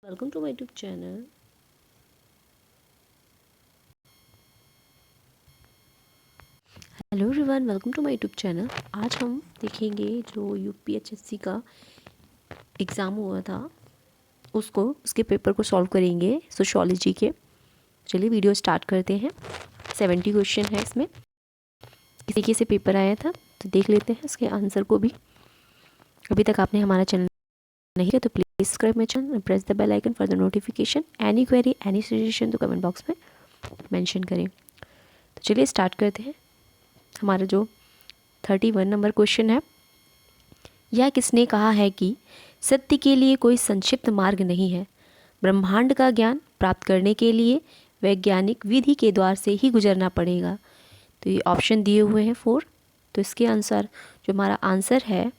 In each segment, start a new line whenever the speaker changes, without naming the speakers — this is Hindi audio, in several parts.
Welcome to my YouTube channel. Hello everyone, welcome to my YouTube channel. आज हम देखेंगे जो यूपीएचएससी का एग्ज़ाम हुआ था उसके पेपर को सॉल्व करेंगे सोशियोलॉजी के। चलिए वीडियो स्टार्ट करते हैं। 70 क्वेश्चन है इसमें। इस तरीके से पेपर आया था, तो देख लेते हैं इसके आंसर को भी। अभी तक आपने हमारा चैनल नहीं है तो please subscribe my channel and press the bell icon for the notification. Any query any suggestion तो कमेंट बॉक्स में मेंशन करें। तो चलिए स्टार्ट करते हैं। हमारा जो 31 नंबर क्वेश्चन है, यह किसने कहा है कि सत्य के लिए कोई संक्षिप्त मार्ग नहीं है। ब्रह्मांड का ज्ञान प्राप्त करने के लिए वैज्ञानिक विधि के द्वार से ही गुजरना पड़ेगा। तो ये ऑप्शन दिए हुए हैं 4। तो इसके अनुसार जो हमारा आंसर है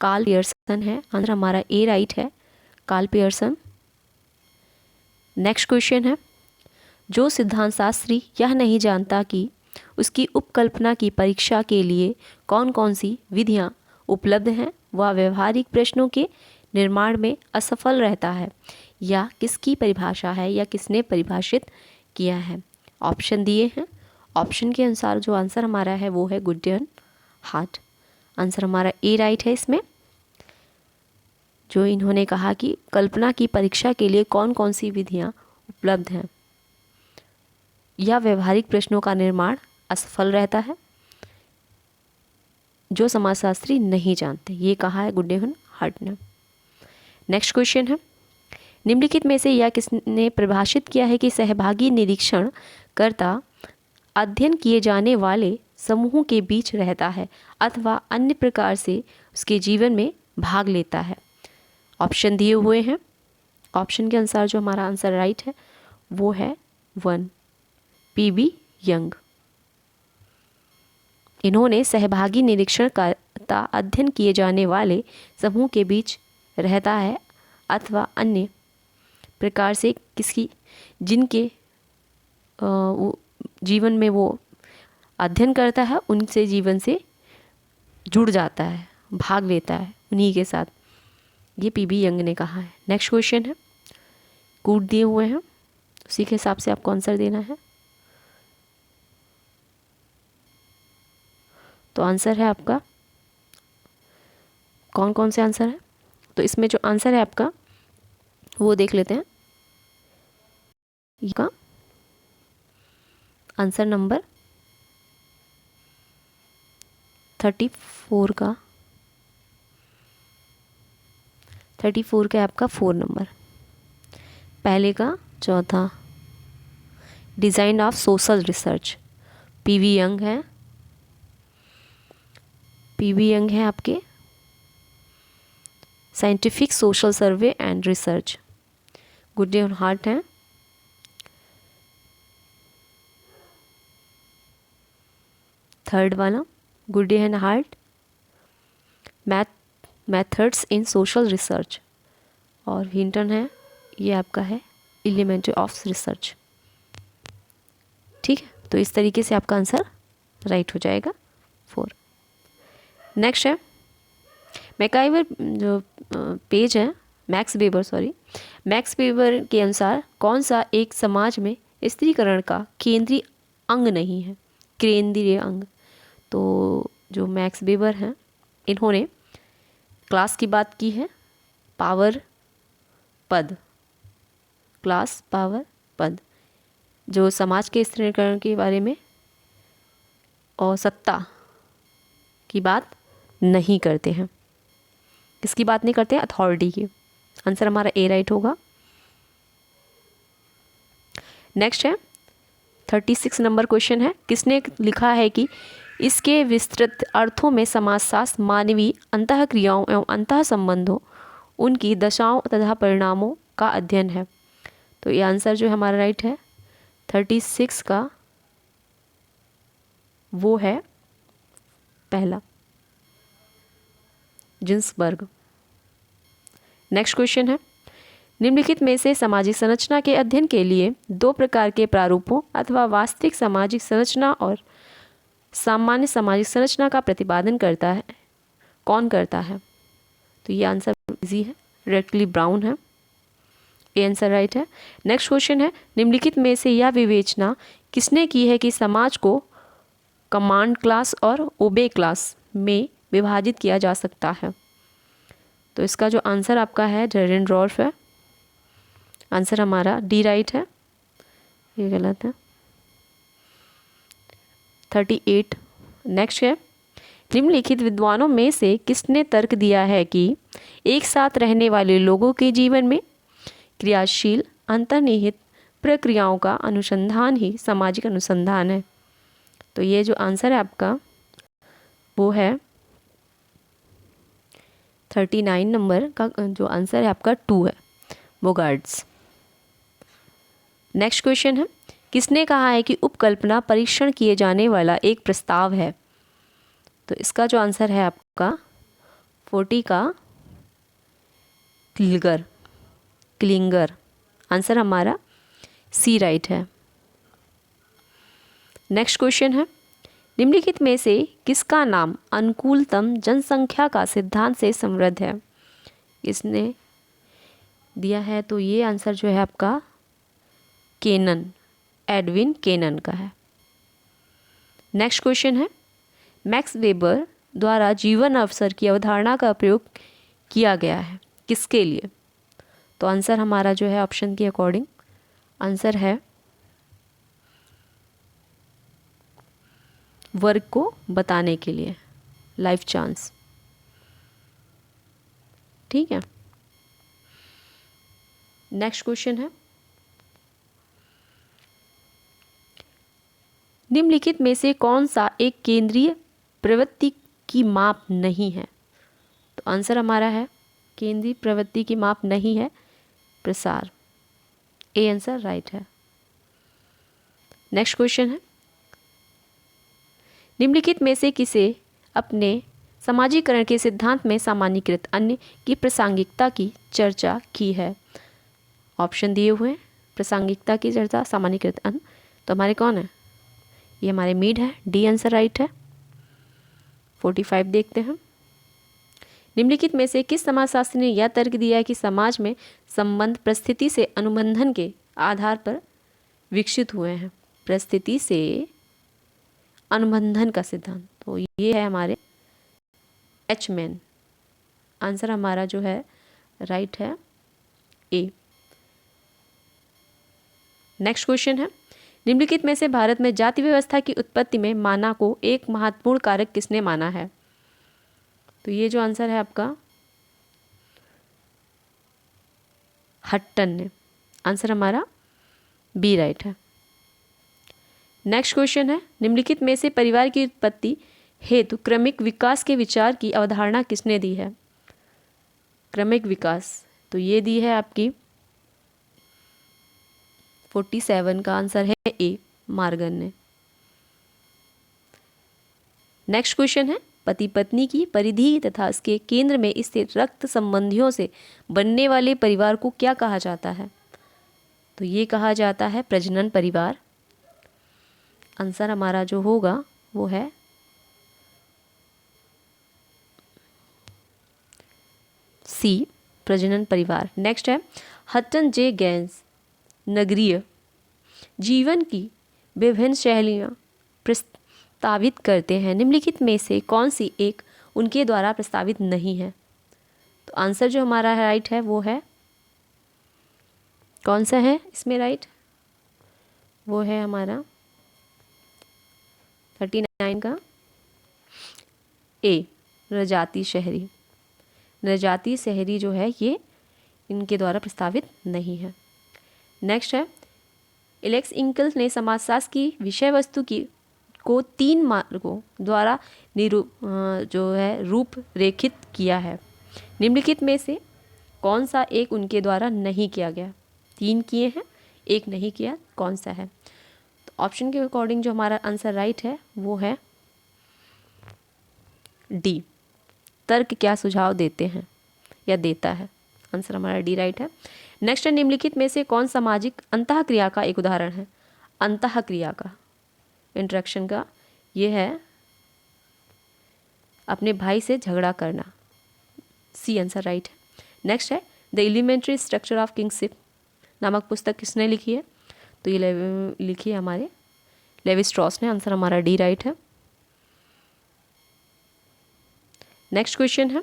कार्ल पियर्सन है। आंसर हमारा ए राइट है, कार्ल पियर्सन। नेक्स्ट क्वेश्चन है, जो सिद्धांत शास्त्री यह नहीं जानता कि उसकी उपकल्पना की परीक्षा के लिए कौन कौन सी विधियां उपलब्ध हैं, वह व्यवहारिक प्रश्नों के निर्माण में असफल रहता है। या किसकी परिभाषा है या किसने परिभाषित किया है। ऑप्शन दिए हैं। ऑप्शन के अनुसार जो आंसर हमारा है वो है गुडियन हार्ट। आंसर हमारा ए राइट है इसमें। जो इन्होंने कहा कि कल्पना की परीक्षा के लिए कौन कौन सी विधियां उपलब्ध हैं या व्यवहारिक प्रश्नों का निर्माण असफल रहता है, जो समाजशास्त्री नहीं जानते, ये कहा है गुडियन हार्ट ने। नेक्स्ट क्वेश्चन है, निम्नलिखित में से यह किसने परिभाषित किया है कि सहभागी निरीक्षण करता अध्ययन किए जाने वाले समूहों के बीच रहता है अथवा अन्य प्रकार से उसके जीवन में भाग लेता है। ऑप्शन दिए हुए हैं। ऑप्शन के अनुसार जो हमारा आंसर राइट है वो है 1 पीबी यंग। इन्होंने सहभागी निरीक्षण करता अध्ययन किए जाने वाले समूह के बीच रहता है अथवा अन्य प्रकार से किसी जिनके जीवन में वो अध्ययन करता है उनसे जीवन से जुड़ जाता है, भाग लेता है उन्हीं के साथ, ये पीबी यंग ने कहा है। नेक्स्ट क्वेश्चन है, कूट दिए हुए हैं, उसी के हिसाब से आपको आंसर देना है। तो आंसर है आपका, कौन कौन से आंसर है, तो इसमें जो आंसर है आपका वो देख लेते हैं। इसका आंसर नंबर 34 का है आपका 4 नंबर। पहले का चौथा design of social research, PV Young है। पीवी यंग है आपके scientific social survey and research, Goode and Hatt है। थर्ड वाला Goode and Hatt methods in social research, और हिंटन है, ये आपका है एलिमेंट्री ऑफ रिसर्च। ठीक है, तो इस तरीके से आपका आंसर राइट हो जाएगा 4। नेक्स्ट है मैकाइवर, जो पेज है मैक्स वेबर के अनुसार कौन सा एक समाज में स्त्रीकरण का केंद्रीय अंग नहीं है, केंद्रीय अंग। तो जो मैक्स वेबर हैं इन्होंने क्लास की बात की है, पावर पद, क्लास पावर पद, जो समाज के स्त्रीकरण के बारे में और सत्ता की बात नहीं करते हैं। किसकी बात नहीं करते हैं, अथॉरिटी की। आंसर हमारा ए राइट होगा। नेक्स्ट है 36 नंबर क्वेश्चन है, किसने लिखा है कि इसके विस्तृत अर्थों में समाजशास्त्र मानवीय अंतः क्रियाओं एवं अंतः संबंधों, उनकी दशाओं तथा परिणामों का अध्ययन है। तो ये आंसर जो हमारा राइट है 36 का वो है पहला, जिन्सबर्ग। नेक्स्ट क्वेश्चन है, निम्नलिखित में से सामाजिक संरचना के अध्ययन के लिए 2 प्रकार के प्रारूपों अथवा वास्तविक सामाजिक संरचना और सामान्य सामाजिक संरचना का प्रतिपादन करता है, कौन करता है। तो ये आंसर इजी है, रेडक्लिफ ब्राउन है। ए आंसर राइट है। नेक्स्ट क्वेश्चन है, निम्नलिखित में से यह विवेचना किसने की है कि समाज को कमांड क्लास और ओबे क्लास में विभाजित किया जा सकता है? तो इसका जो आंसर आपका है डेरेनरॉल्फ है। आंसर हमारा डी राइट है, ये गलत है। 38। नेक्स्ट है, निम्नलिखित विद्वानों में से किसने तर्क दिया है कि एक साथ रहने वाले लोगों के जीवन में क्रियाशील अंतर्निहित प्रक्रियाओं का अनुसंधान ही सामाजिक अनुसंधान है? तो ये जो आंसर है आपका वो है 39 नंबर का जो आंसर है आपका 2 है, बोगार्ड्स। नेक्स्ट क्वेश्चन है, किसने कहा है कि उपकल्पना परीक्षण किए जाने वाला एक प्रस्ताव है? तो इसका जो आंसर है आपका 40 का क्लिंगर। आंसर हमारा सी राइट है। नेक्स्ट क्वेश्चन है, निम्नलिखित में से किसका नाम अनुकूलतम जनसंख्या का सिद्धांत से समृद्ध है? इसने दिया है तो ये आंसर जो है आपका केनन, एडविन केनन का है। नेक्स्ट क्वेश्चन है, मैक्स वेबर द्वारा जीवन अवसर की अवधारणा का प्रयोग किया गया है किसके लिए? तो आंसर हमारा जो है ऑप्शन के अकॉर्डिंग आंसर है वर्ग को बताने के लिए, लाइफ चांस। ठीक है। नेक्स्ट क्वेश्चन है, निम्नलिखित में से कौन सा एक केंद्रीय प्रवृत्ति की माप नहीं है? तो आंसर हमारा है केंद्रीय प्रवृत्ति की माप नहीं है प्रसार, ए आंसर राइट है। नेक्स्ट क्वेश्चन है, निम्नलिखित में से किसे अपने समाजीकरण के सिद्धांत में सामान्यीकृत अन्य की प्रासंगिकता की चर्चा की है? ऑप्शन दिए हुए हैं, प्रासंगिकता की चर्चा, सामान्यीकृत अन्य, तो हमारे कौन है? ये हमारे मीड है, डी आंसर राइट है। 45 देखते हैं, निम्नलिखित में से किस समाजशास्त्री ने यह तर्क दिया है कि समाज में संबंध परिस्थिति से अनुबंधन के आधार पर विकसित हुए हैं? परिस्थिति से अनुबंधन का सिद्धांत, तो ये है हमारे एच मैन। आंसर हमारा जो है राइट है, ए। नेक्स्ट क्वेश्चन है, निम्नलिखित में से भारत में जाति व्यवस्था की उत्पत्ति में माना को एक महत्वपूर्ण कारक किसने माना है? तो ये जो आंसर है आपका हट्टन ने। आंसर हमारा बी राइट है। नेक्स्ट क्वेश्चन है, निम्नलिखित में से परिवार की उत्पत्ति हेतु क्रमिक विकास के विचार की अवधारणा किसने दी है? क्रमिक विकास, तो ये दी है आपकी 47 का आंसर है ए, मार्गन ने। नेक्स्ट क्वेश्चन है, पति पत्नी की परिधि तथा इसके केंद्र में स्थित रक्त संबंधियों से बनने वाले परिवार को क्या कहा जाता है? तो ये कहा जाता है प्रजनन परिवार। आंसर हमारा जो होगा वो है सी, प्रजनन परिवार। नेक्स्ट है, हट्टन जे गेंस नगरीय जीवन की विभिन्न शैलियाँ प्रस्तावित करते हैं, निम्नलिखित में से कौन सी एक उनके द्वारा प्रस्तावित नहीं है? तो आंसर जो हमारा राइट है वो है, कौन सा है इसमें राइट? वो है हमारा 39 का ए, नरजाती शहरी। नरजाती शहरी जो है ये इनके द्वारा प्रस्तावित नहीं है। नेक्स्ट है, एलेक्स इंकल ने समाजशास्त्र की विषय वस्तु की को 3 मार्गों द्वारा जो है रूप रेखित किया है, निम्नलिखित में से कौन सा एक उनके द्वारा नहीं किया गया? 3 किए हैं, एक नहीं किया, कौन सा है? तो ऑप्शन के अकॉर्डिंग जो हमारा आंसर राइट है वो है डी, तर्क क्या सुझाव देते हैं या देता है? आंसर हमारा डी राइट है। नेक्स्ट है, निम्नलिखित में से कौन सामाजिक अंतःक्रिया का एक उदाहरण है? अंतःक्रिया का, इंटरेक्शन का, ये है अपने भाई से झगड़ा करना, सी आंसर राइट है। नेक्स्ट है, the elementary structure of kingship नामक पुस्तक किसने लिखी है? तो ये लिखी है हमारे लेवी स्ट्रॉस ने। आंसर हमारा डी राइट है। नेक्स्ट क्वेश्चन है,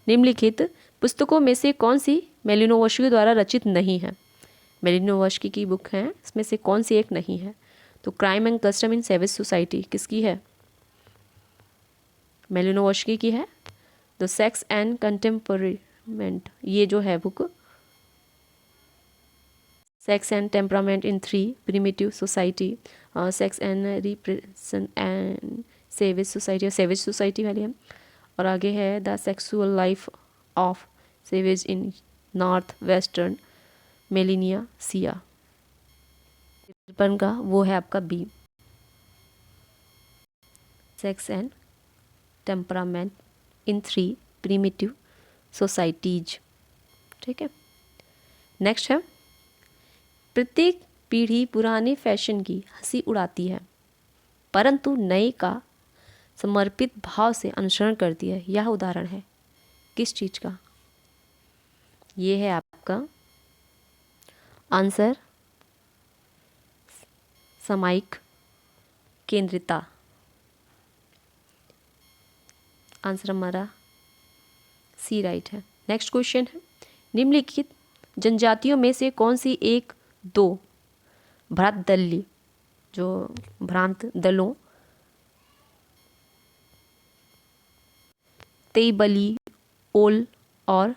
निम्नलिखित पुस्तकों में से कौन सी मेलिनोवस्की द्वारा रचित नहीं है? मेलिनोवस्की की बुक है, इसमें से कौन सी एक नहीं है? तो crime and custom in savage society किसकी है? मेलिनोवस्की की है। द सेक्स एंड कंटेम्परमेंट, ये जो है book, sex and temperament in 3 primitive society, sex and repression and savage society, savage society वाली है। और आगे है the sexual life of savage in north western Melanesia, का वो है आपका B, sex and temperament in 3 primitive societies. ठीक है। नेक्स्ट है, प्रत्येक पीढ़ी पुराने फैशन की हंसी उड़ाती है परंतु नए का समर्पित भाव से अनुसरण करती है। यह उदाहरण है किस चीज का? ये है आपका आंसर सामायिक केंद्रिता। आंसर हमारा सी राइट है। नेक्स्ट क्वेश्चन है, निम्नलिखित जनजातियों में से कौन सी एक दो भ्रातदली, जो भ्रांत दलों तेईबली, ओल और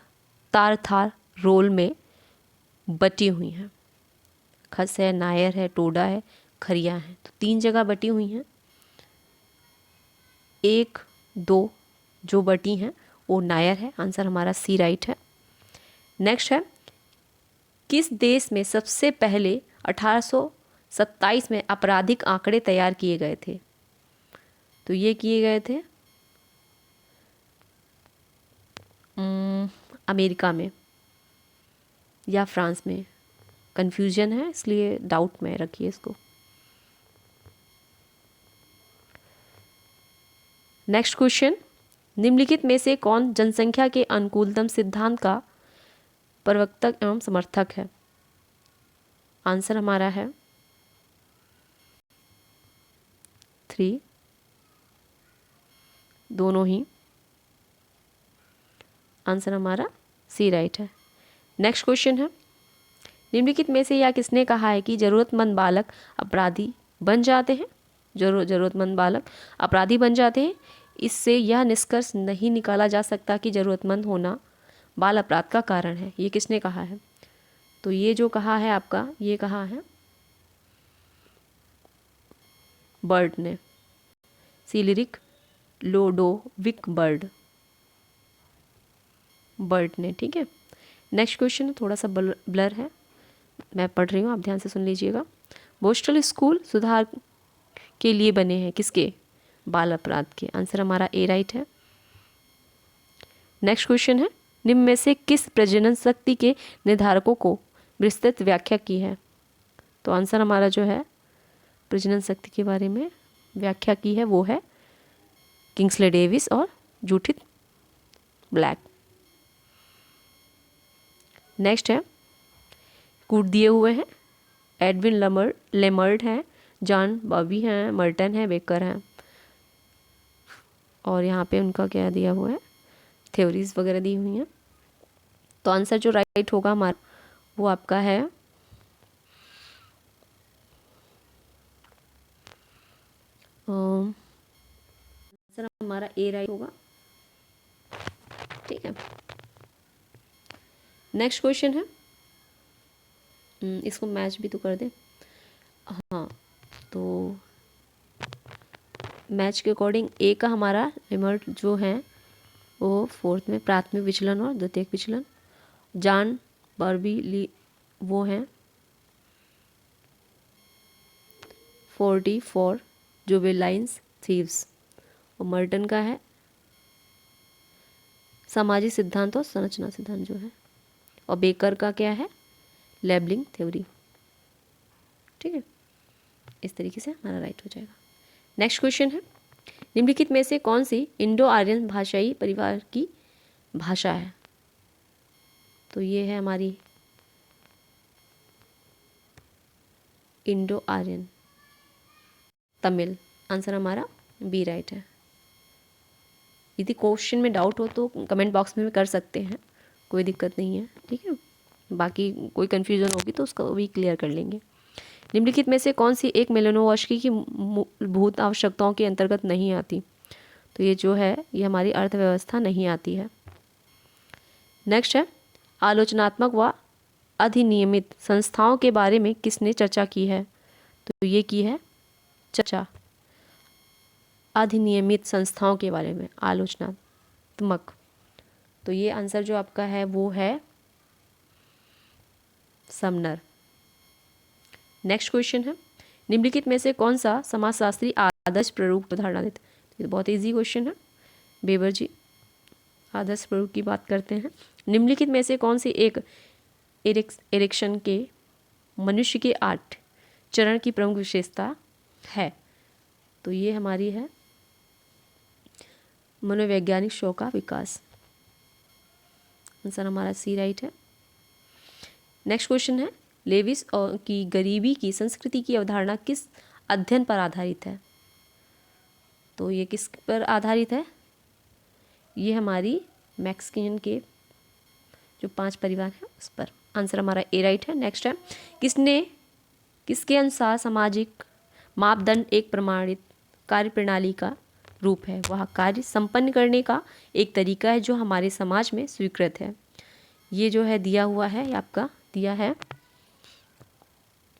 तारथार रोल में बटी हुई हैं? खस है, नायर है, टोडा है, खरिया है। तो 3 जगह बटी हुई हैं। 1, 2 जो बटी हैं वो नायर है। आंसर हमारा सी राइट है। नेक्स्ट है, किस देश में सबसे पहले 1827 में आपराधिक आंकड़े तैयार किए गए थे? तो ये किए गए थे अमेरिका में या फ्रांस में। कंफ्यूजन है इसलिए डाउट में रखिए इसको। नेक्स्ट क्वेश्चन, निम्नलिखित में से कौन जनसंख्या के अनुकूलतम सिद्धांत का प्रवर्तक एवं समर्थक है? आंसर हमारा है 3, दोनों ही। आंसर हमारा सी राइट है। नेक्स्ट क्वेश्चन है, निम्नलिखित में से यह किसने कहा है कि जरूरतमंद बालक अपराधी बन जाते हैं? जरूरतमंद बालक अपराधी बन जाते हैं। इससे यह निष्कर्ष नहीं निकाला जा सकता कि जरूरतमंद होना बाल अपराध का कारण है। ये किसने कहा है? तो ये जो कहा है आपका, ये कहा है बर्ड ने, सिलरिक लोडोविक बर्ड ने। ठीक है। नेक्स्ट क्वेश्चन थोड़ा सा ब्लर है, मैं पढ़ रही हूँ, आप ध्यान से सुन लीजिएगा। बोस्टल स्कूल सुधार के लिए बने हैं किसके? बाल अपराध के। आंसर हमारा ए राइट है। नेक्स्ट क्वेश्चन है, निम्न में से किस प्रजनन शक्ति के निर्धारकों को विस्तृत व्याख्या की है? तो आंसर हमारा जो है प्रजनन शक्ति के बारे में व्याख्या की है वो है किंग्सले डेविस और जूडिथ ब्लैक। नेक्स्ट है, कूट दिए हुए हैं, एडविन लेमर्ड हैं, जॉन बॉबी हैं, मर्टन है, बेकर हैं। और यहाँ पे उनका क्या दिया हुआ है, थ्योरीज वगैरह दी हुई हैं। तो आंसर जो राइट होगा हमारा वो आपका है आंसर हमारा ए राइट होगा। ठीक है। नेक्स्ट क्वेश्चन है, इसको मैच भी तो कर दे। हाँ, तो मैच के अकॉर्डिंग ए का हमारा लिमर्ट जो है वो 4th में प्राथमिक विचलन और द्वितीयक विचलन। जॉन बॉबी वो हैं 44 जुवेनाइल्स थीव्स। और मर्टन का है सामाजिक सिद्धांत और संरचना सिद्धांत जो है। और बेकर का क्या है, लेबलिंग थ्योरी। ठीक है, इस तरीके से हमारा राइट हो जाएगा। नेक्स्ट क्वेश्चन है, निम्नलिखित में से कौन सी इंडो आर्यन भाषाई परिवार की भाषा है? तो ये है हमारी इंडो आर्यन, तमिल। आंसर हमारा बी राइट है। यदि क्वेश्चन में डाउट हो तो कमेंट बॉक्स में कर सकते हैं, कोई दिक्कत नहीं है, ठीक है। बाकी कोई कन्फ्यूज़न होगी तो उसको भी क्लियर कर लेंगे। निम्नलिखित में से कौन सी एक मेलानोवस्की की मूलभूत आवश्यकताओं के अंतर्गत नहीं आती? तो ये जो है ये हमारी अर्थव्यवस्था नहीं आती है। नेक्स्ट है, आलोचनात्मक व अधिनियमित संस्थाओं के बारे में किसने चर्चा की है? तो ये की है चर्चा अधिनियमित संस्थाओं के बारे में, आलोचनात्मक। तो ये आंसर जो आपका है वो है समनर। नेक्स्ट क्वेश्चन है, निम्नलिखित में से कौन सा समाजशास्त्री आदर्श प्रारूप अवधारणा देते? ये बहुत इजी क्वेश्चन है, बेबर जी आदर्श प्रारूप की बात करते हैं। निम्नलिखित में से कौन सी एक एरिक्सन के मनुष्य के 8 चरण की प्रमुख विशेषता है? तो ये हमारी है मनोवैज्ञानिक शौक का विकास। आंसर हमारा सी राइट है। नेक्स्ट क्वेश्चन है, लेविस की गरीबी की संस्कृति की अवधारणा किस अध्ययन पर आधारित है? तो ये किस पर आधारित है? ये हमारी मैक्सिकन के जो 5 परिवार हैं उस पर। आंसर हमारा ए राइट है। नेक्स्ट है, किसके अनुसार सामाजिक मापदंड एक प्रमाणित कार्य प्रणाली का रूप है? वह कार्य संपन्न करने का एक तरीका है जो हमारे समाज में स्वीकृत है। ये जो है दिया हुआ है, ये आपका दिया है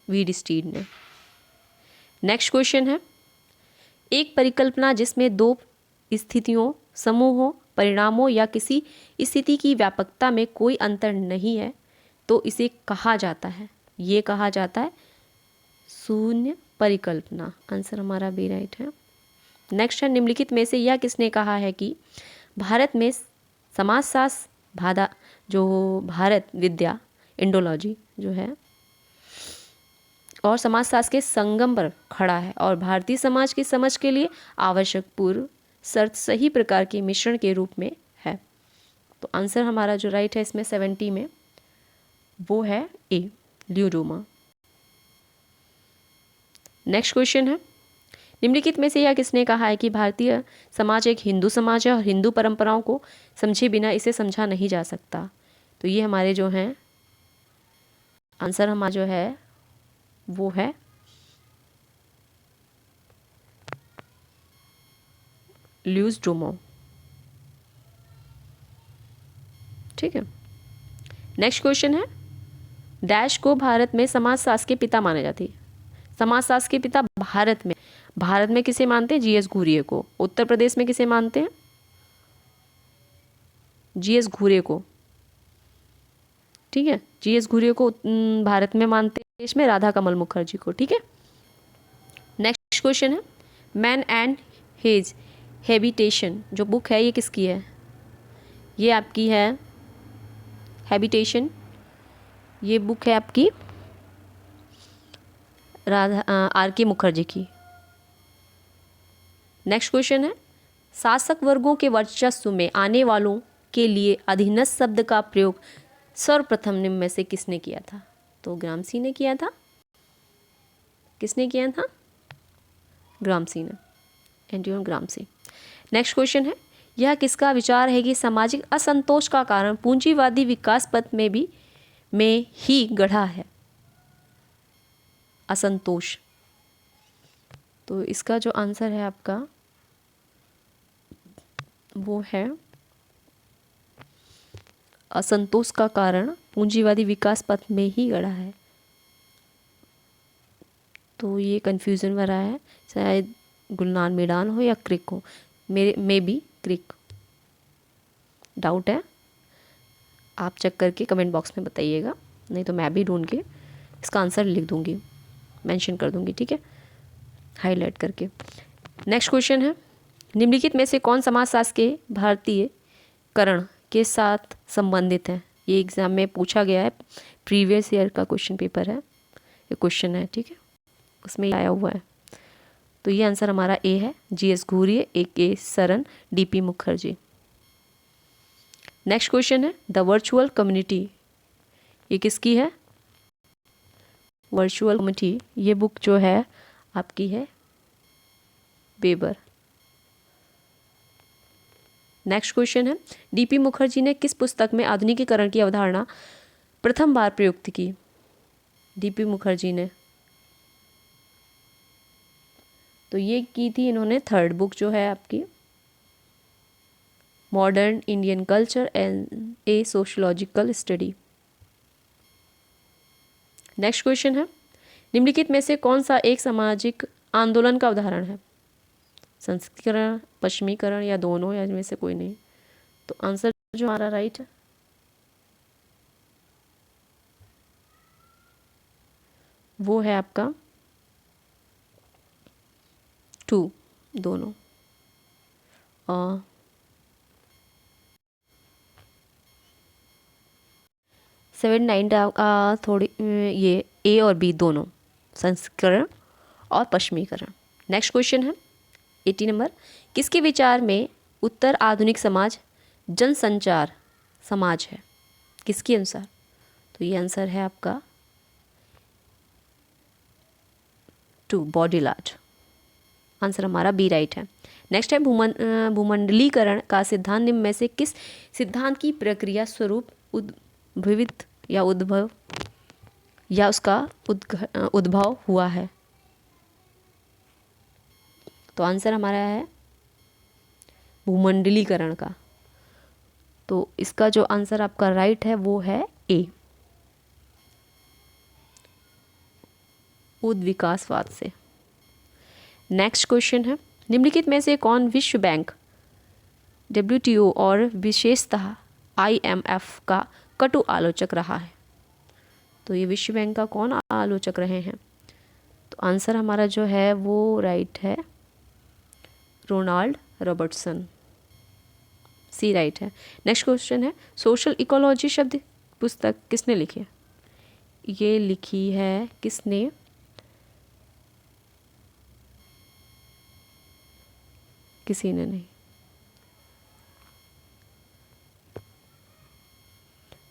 वीडस्टीड ने। नेक्स्ट क्वेश्चन है, एक परिकल्पना जिसमें 2 स्थितियों, समूहों, परिणामों या किसी स्थिति की व्यापकता में कोई अंतर नहीं है तो इसे कहा जाता है? ये कहा जाता है शून्य परिकल्पना। आंसर हमारा बी राइट है। नेक्स्ट है, निम्नलिखित में से यह किसने कहा है कि भारत में समाजशास्त्र भारत विद्या इंडोलॉजी जो है और समाजशास्त्र के संगम पर खड़ा है और भारतीय समाज की समझ के लिए आवश्यक पूर्व शर्त सही प्रकार के मिश्रण के रूप में है? तो आंसर हमारा जो राइट है इसमें 70 में वो है ए, ल्यूडोमा। नेक्स्ट क्वेश्चन है, निम्नलिखित में से यह किसने कहा है कि भारतीय समाज एक हिंदू समाज है और हिंदू परंपराओं को समझे बिना इसे समझा नहीं जा सकता? तो ये हमारे जो हैं आंसर हमारा जो है वो है ल्यूस ड्रूमो। ठीक है। नेक्स्ट क्वेश्चन है, डैश को भारत में समाजशास्त्र के पिता माने जाते हैं? समाजशास्त्र के पिता भारत में किसे मानते हैं? जीएस घुरिये को। उत्तर प्रदेश में किसे मानते हैं? जीएस घुरिये को। ठीक है, जीएस घुरिये को भारत में मानते हैं, देश में राधा कमल मुखर्जी को। ठीक है। नेक्स्ट क्वेश्चन है, मैन एंड हिज हैबिटेशन जो बुक है ये किसकी है? ये आपकी है हैबिटेशन, ये बुक है आपकी आर के मुखर्जी की। नेक्स्ट क्वेश्चन है, शासक वर्गों के वर्चस्व में आने वालों के लिए अधीनस्थ शब्द का प्रयोग सर्वप्रथम निम्न में से किसने किया था? तो ग्रामसी ने किया था। किसने किया था? ग्रामसी ने, एंटोनियो ग्रामसी। नेक्स्ट क्वेश्चन है, यह किसका विचार है कि सामाजिक असंतोष का कारण पूंजीवादी विकास पथ में ही गढ़ा है? असंतोष, तो इसका जो आंसर है आपका वो है असंतोष का कारण पूंजीवादी विकास पथ में ही गढ़ा है। तो ये कंफ्यूजन भरा है, शायद गुलनान मेडान हो या क्रिक हो, मे बी क्रिक, डाउट है। आप चेक करके कमेंट बॉक्स में बताइएगा, नहीं तो मैं भी ढूंढ के इसका आंसर लिख दूंगी, मेंशन कर दूंगी। ठीक है, हाईलाइट करके। नेक्स्ट क्वेश्चन है, निम्नलिखित में से कौन समाजशास्त्र के भारतीयकरण के साथ संबंधित है? ये एग्जाम में पूछा गया है, प्रीवियस ईयर का क्वेश्चन पेपर है, ये क्वेश्चन है। ठीक है, उसमें आया हुआ है। तो ये आंसर हमारा ए है, GS Ghurye, A Saran, DP Mukherjee. Next question है, द वर्चुअल कम्युनिटी ये किसकी है? वर्चुअल कमिटी, ये बुक जो है आपकी है वेबर। नेक्स्ट क्वेश्चन है, डीपी मुखर्जी ने किस पुस्तक में आधुनिकीकरण की अवधारणा प्रथम बार प्रयुक्त की? डीपी मुखर्जी ने तो ये की थी इन्होंने थर्ड बुक जो है आपकी modern Indian culture and A sociological study. Next question है, निम्नलिखित में से कौन सा एक सामाजिक आंदोलन का उदाहरण है? संस्कृतिकरण, पश्चिमीकरण या दोनों, या इनमें से कोई नहीं? तो आंसर जो हमारा राइट है वो है आपका 2, दोनों। 7-9 थोड़ी ये ए और बी दोनों, संस्करण और पश्चिमीकरण। नेक्स्ट क्वेश्चन है 80 नंबर, किसके विचार में उत्तर आधुनिक समाज जनसंचार समाज है? किसके अनुसार? तो ये आंसर है आपका 2, बॉडीलार्ड। आंसर हमारा बी राइट है। नेक्स्ट है भूमंडलीकरण का सिद्धांत निम्न में से किस सिद्धांत की प्रक्रिया स्वरूप उद्भवित या उद्भव या उसका उद्भव हुआ है? तो आंसर हमारा है भूमंडलीकरण का। तो इसका जो आंसर आपका राइट है वो है ए, उद्विकासवाद से। नेक्स्ट क्वेश्चन है, निम्नलिखित में से कौन विश्व बैंक, WTO और विशेषतः IMF का कटु आलोचक रहा है? तो ये विश्व बैंक का कौन आलोचक रहे हैं? तो आंसर हमारा जो है वो राइट है रोनाल्ड रॉबर्टसन, सी राइट है। नेक्स्ट क्वेश्चन है, सोशल इकोलॉजी शब्द पुस्तक किसने लिखी है? ये लिखी है किसने? किसी ने नहीं।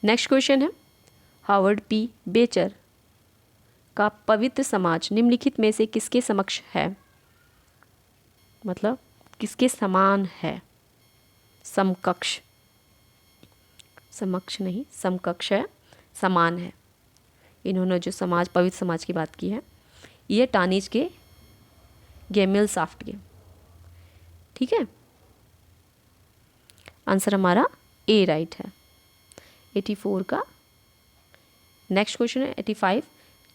नेक्स्ट क्वेश्चन है, हावर्ड पी बेचर का पवित्र समाज निम्नलिखित में से किसके समक्ष है? मतलब किसके समान है? समकक्ष, समक्ष नहीं, समकक्ष है, समान है। इन्होंने जो समाज, पवित्र समाज की बात की है, ये टानिज के गेमिल साफ्ट के। ठीक है, आंसर हमारा ए राइट है, 84 का। नेक्स्ट क्वेश्चन है 85,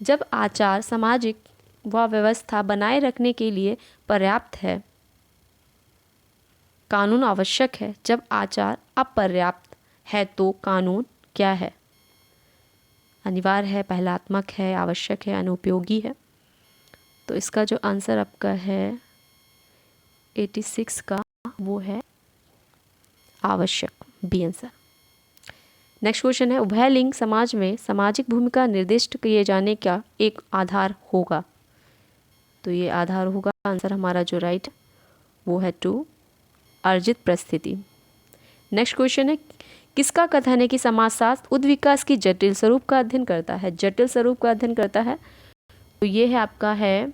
जब आचार सामाजिक व व्यवस्था बनाए रखने के लिए पर्याप्त है, कानून आवश्यक है। जब आचार अपर्याप्त है तो कानून क्या है? अनिवार्य है, पहलात्मक है, आवश्यक है, अनुपयोगी है। तो इसका जो आंसर आपका है 86 का वो है आवश्यक, बी आंसर। नेक्स्ट क्वेश्चन है, उभयलिंग समाज में सामाजिक भूमिका निर्दिष्ट किए जाने का एक आधार होगा? तो ये आधार होगा, आंसर हमारा जो राइट वो है 2, अर्जित परिस्थिति। नेक्स्ट क्वेश्चन है, किसका कथन है कि समाजशास्त्र उद्विकास की जटिल स्वरूप का अध्ययन करता है? जटिल स्वरूप का अध्ययन करता है, तो ये है आपका है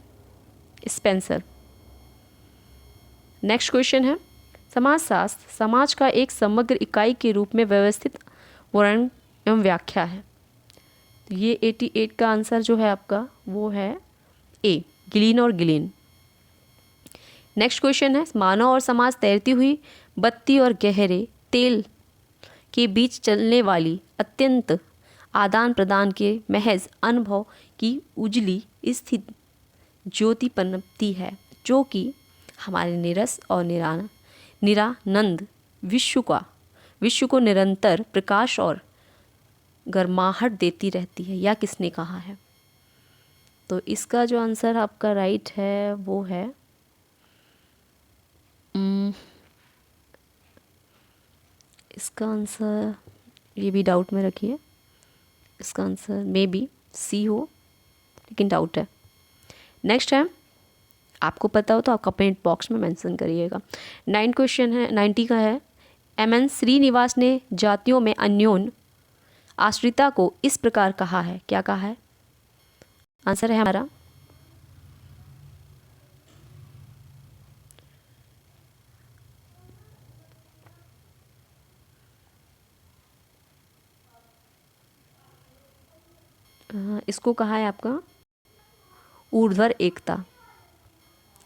स्पेंसर। नेक्स्ट क्वेश्चन है, समाजशास्त्र समाज का एक समग्र इकाई के रूप में व्यवस्थित वर्णन एवं व्याख्या है। तो ये 88 का आंसर जो है आपका वो है ए, गिलीन और गिलीन। नेक्स्ट क्वेश्चन है, मानव और समाज तैरती हुई बत्ती और गहरे तेल के बीच चलने वाली अत्यंत आदान प्रदान के महज अनुभव की उजली स्थित ज्योति पनपती है, जो कि हमारे निरस और निरानंद विश्व को निरंतर प्रकाश और गर्माहट देती रहती है। या किसने कहा है? तो इसका जो आंसर आपका राइट है वो है इसका आंसर, ये भी डाउट में रखिए, इसका आंसर मे बी सी हो, लेकिन डाउट है। नेक्स्ट है, आपको पता हो तो आप कमेंट बॉक्स में मेंशन करिएगा। 9 क्वेश्चन है, 90 का है, MN श्रीनिवास ने जातियों में अन्योन्य आश्रिता को इस प्रकार कहा है। क्या कहा है? आंसर है हमारा इसको कहा है आपका ऊर्ध्वर एकता।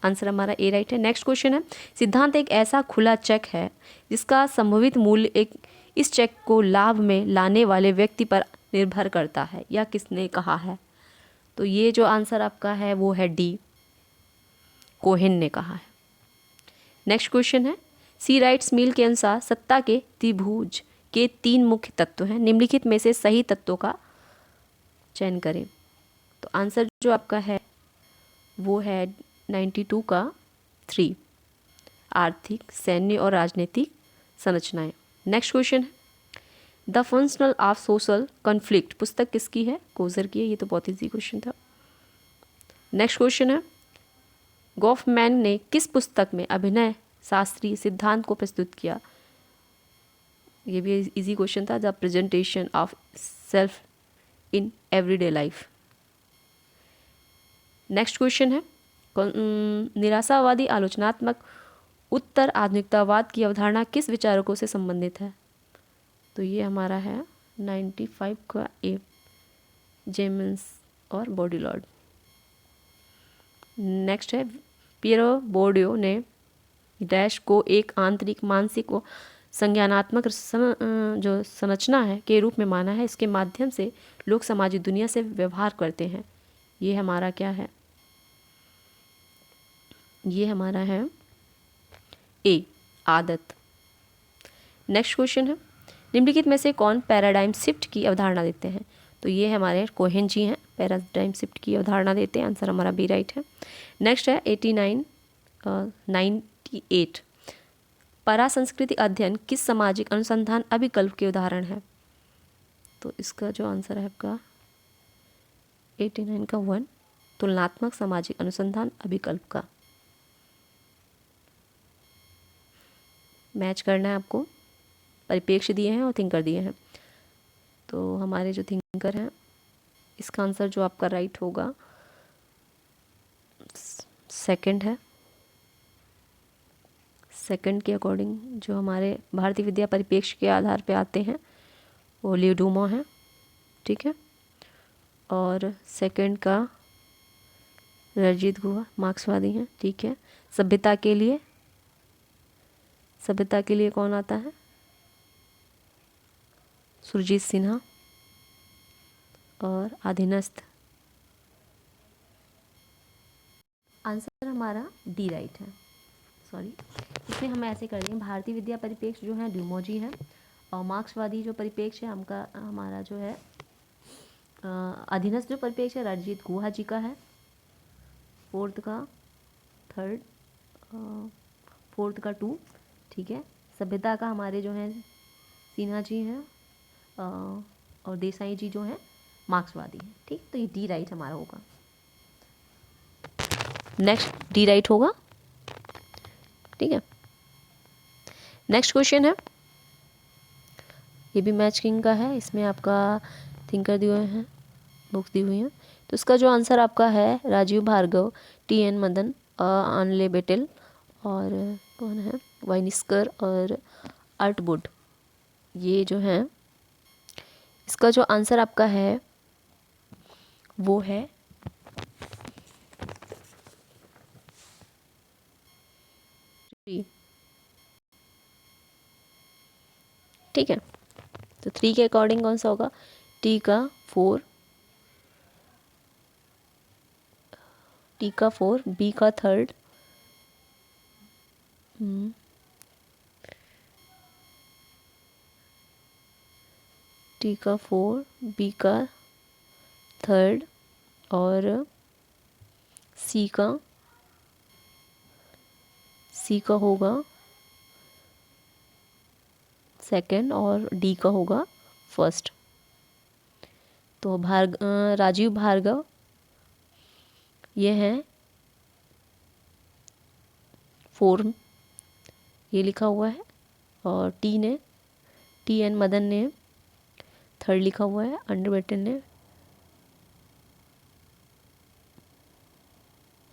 आंसर हमारा ए राइट है। नेक्स्ट क्वेश्चन है, सिद्धांत एक ऐसा खुला चेक है जिसका संभावित मूल्य एक इस चेक को लाभ में लाने वाले व्यक्ति पर निर्भर करता है, या किसने कहा है? तो ये जो आंसर आपका है वो है डी, कोहेन ने कहा है। नेक्स्ट क्वेश्चन है, सी राइट्स मिल के अनुसार सत्ता के त्रिभुज के 3 मुख्य तत्व हैं, निम्नलिखित में से सही तत्वों का चयन करें। तो आंसर जो आपका है वो है 92 का 3, आर्थिक, सैन्य और राजनीतिक संरचनाएं। नेक्स्ट क्वेश्चन है, the functional of social conflict पुस्तक किसकी है? कोजर की है। ये तो बहुत ईजी क्वेश्चन था। नेक्स्ट क्वेश्चन है, गॉफमैन ने किस पुस्तक में अभिनय शास्त्रीय सिद्धांत को प्रस्तुत किया? ये भी इजी क्वेश्चन था, the presentation of self in everyday life. Next question है, निराशावादी आलोचनात्मक उत्तर आधुनिकतावाद की अवधारणा किस विचारकों से संबंधित है? तो ये हमारा है 95 का ए, जेमन्स और बॉडीलॉर्ड। नेक्स्ट है, पियरो बोर्डियो ने डैश को एक आंतरिक मानसिक व संज्ञानात्मक जो संरचना है के रूप में माना है, इसके माध्यम से लोग सामाजिक दुनिया से व्यवहार करते हैं। ये हमारा क्या है? ये हमारा है ए, आदत। नेक्स्ट क्वेश्चन है, निम्नलिखित में से कौन पैराडाइम शिफ्ट की अवधारणा देते हैं? तो ये हमारे कोहेन जी हैं, पैराडाइम शिफ्ट की अवधारणा देते हैं। आंसर हमारा बी राइट है। नेक्स्ट है 98 परासंस्कृति अध्ययन किस सामाजिक अनुसंधान अभिकल्प के उदाहरण है? तो इसका जो आंसर है आपका 89 का 1, तुलनात्मक सामाजिक अनुसंधान अभिकल्प का। मैच करना है आपको, परिप्रेक्ष्य दिए हैं और थिंकर दिए हैं। तो हमारे जो थिंकर हैं, इसका आंसर जो आपका राइट होगा सेकंड है। सेकंड के अकॉर्डिंग जो हमारे भारतीय विद्या परिप्रेक्ष्य के आधार पे आते हैं वो लियोडूमो है, ठीक है। और सेकंड का रणजीत गुहा मार्क्सवादी हैं, ठीक है। सभ्यता के लिए कौन आता है? सुरजीत सिन्हा। और अधीनस्थ, आंसर हमारा डी राइट है। सॉरी, इसमें हम ऐसे कर देंगे, भारतीय विद्या परिप्रेक्ष्य जो है ड्यूमो जी हैं, और मार्क्सवादी जो परिप्रेक्ष्य है हमारा जो है अधीनस्थ जो परिप्रेक्ष्य है रणजीत गुहा जी का है। फोर्थ का 2, ठीक है। सभ्यता का हमारे जो हैं सिन्हा जी हैं, और देसाई जी जो हैं मार्क्सवादी हैं, ठीक। तो ये डी राइट हमारा होगा। नेक्स्ट डी राइट होगा, ठीक है। नेक्स्ट क्वेश्चन है, ये भी मैचिंग का है, इसमें आपका थिंकर दिए हुए हैं, बुक्स दी हुई हैं। तो इसका जो आंसर आपका है राजीव भार्गव, टी.एन. मदन, आनले बेटेल और कौन है वाइनिस्कर और अर्टवुड, ये जो हैं इसका जो आंसर आपका है वो है ठीक है। तो 3 के अकॉर्डिंग कौन सा होगा? टी का 4, बी का 3rd, टी का 4, बी का 3rd और सी का होगा 2nd और डी का होगा 1st। तो राजीव भार्गव ये हैं 4, ये लिखा हुआ है, और टी.एन. मदन ने 3rd लिखा हुआ है, अंडरबेटन ने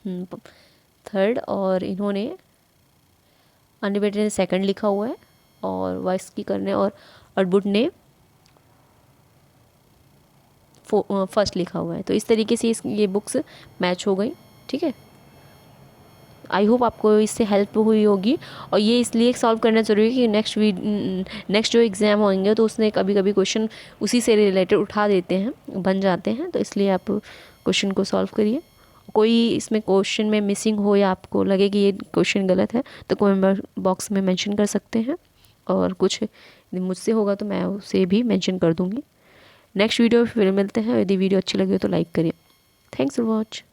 थर्ड, और इन्होंने अनडिबेटेड ने सेकंड लिखा हुआ है और वाइस की करने और अडबुड ने फर्स्ट लिखा हुआ है। तो इस तरीके से ये बुक्स मैच हो गई। ठीक है, आई होप आपको इससे हेल्प हुई होगी। और ये इसलिए सॉल्व करना ज़रूरी है कि नेक्स्ट जो एग्ज़ाम होंगे तो उसमें कभी कभी क्वेश्चन उसी से रिलेटेड उठा देते हैं, बन जाते हैं। तो इसलिए आप क्वेश्चन को सॉल्व करिए। कोई इसमें क्वेश्चन में मिसिंग हो या आपको लगे कि ये क्वेश्चन गलत है तो कमेंट बॉक्स में मेंशन कर सकते हैं, और कुछ मुझसे होगा तो मैं उसे भी मेंशन कर दूँगी। नेक्स्ट वीडियो फिर मिलते हैं। यदि वीडियो अच्छी लगे तो लाइक करिए। Thanks for watch.